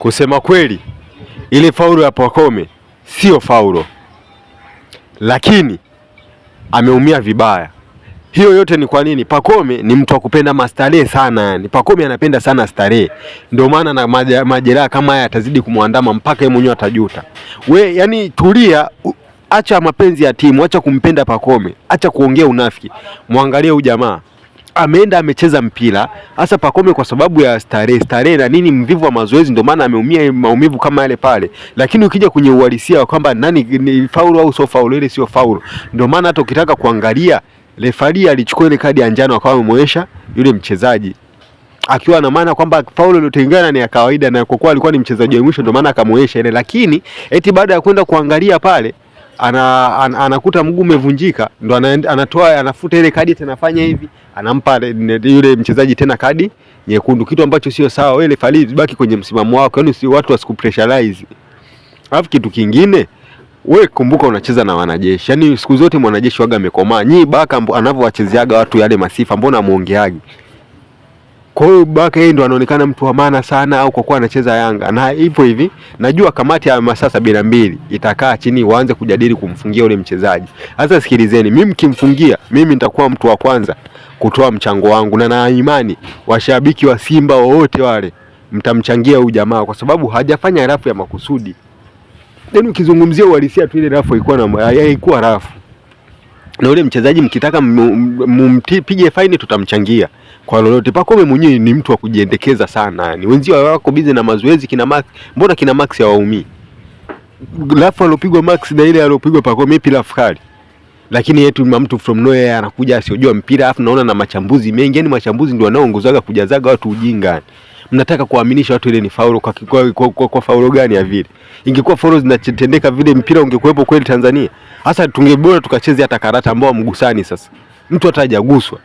Kusema kweli, ile faulo ya Pacome sio faulo, lakini ameumia vibaya. Hiyo yote ni kwa nini? Pacome ni mtu wa kupenda mastarehe sana, yani Pacome anapenda sana starehe, ndio maana na majeraha kama haya atazidi kumwandama mpaka yeye mwenyewe atajuta. Yani tulia, acha mapenzi ya timu, acha kumpenda Pacome, acha kuongea unafiki. Muangalie huyu jamaa ameenda amecheza mpira hasa Pacome kwa sababu ya starehe na nini, mvivu wa mazoezi, ndio maana ameumia maumivu kama yale pale. Lakini ukija kwenye uhalisia kwamba nani ni faulu au sio faulu, ile sio faulu. Ndio maana hata ukitaka kuangalia refari alichukua ile kadi ya njano akawa amemuonyesha yule mchezaji, akiwa na maana kwamba faulu iliyotengana ni ya kawaida, na kwa kuwa alikuwa ni mchezaji wa mwisho ndio maana akamuonyesha ile. Lakini eti baada ya kwenda kuangalia pale anakuta mguu umevunjika, ndo anatoa anafuta ile kadi tena, fanya hivi, anampa yule mchezaji tena kadi nyekundu, kitu ambacho sio sawa. Wewe refari baki kwenye msimamo wako, yani si watu wasikupressurize. Alafu kitu kingine, wewe kumbuka unacheza na wanajeshi, yani siku zote mwanajeshi waga amekomaa. Nyinyi Baka anavyowachezeaga watu yale masifa, mbona muongeaje? Kwa hiyo Baka yeye ndo anaonekana mtu wa maana sana, au kwa kuwa anacheza Yanga. Na hivyo hivi najua kamati ya masaa 72 itakaa chini waanze kujadili kumfungia ule mchezaji. Sasa sikilizeni, mimi mkimfungia, mimi nitakuwa mtu wa kwanza kutoa mchango wangu, na imani washabiki wa Simba wote wale mtamchangia huyu jamaa, kwa sababu hajafanya rafu ya makusudi. Ndio ukizungumzia uhalisia tu, ile rafu haikuwa rafu. Na ule mchezaji mkitaka mpige faini tutamchangia kwa lolote. Pacome mwenyewe ni mtu wa kujiendekeza sana, yani wenzio wako busy na mazoezi. Kina Max, mbona kina Max hawaumii? Rafu alopigwa Max na ile alopigwa Pacome ipi rafu kali? Lakini yetu mtu from nowhere anakuja asiyojua mpira, afu naona na machambuzi mengi, yani machambuzi ndio wanaoongozaga kujazaga watu ujinga. Mnataka kuaminisha watu ile ni faulu kwa faulu gani ya vile? Ingekuwa faulu zinatendeka vile mpira ungekuwepo kweli Tanzania. Sasa tungebora tukacheze hata karata ambao mgusani. Sasa mtu atajaguswa.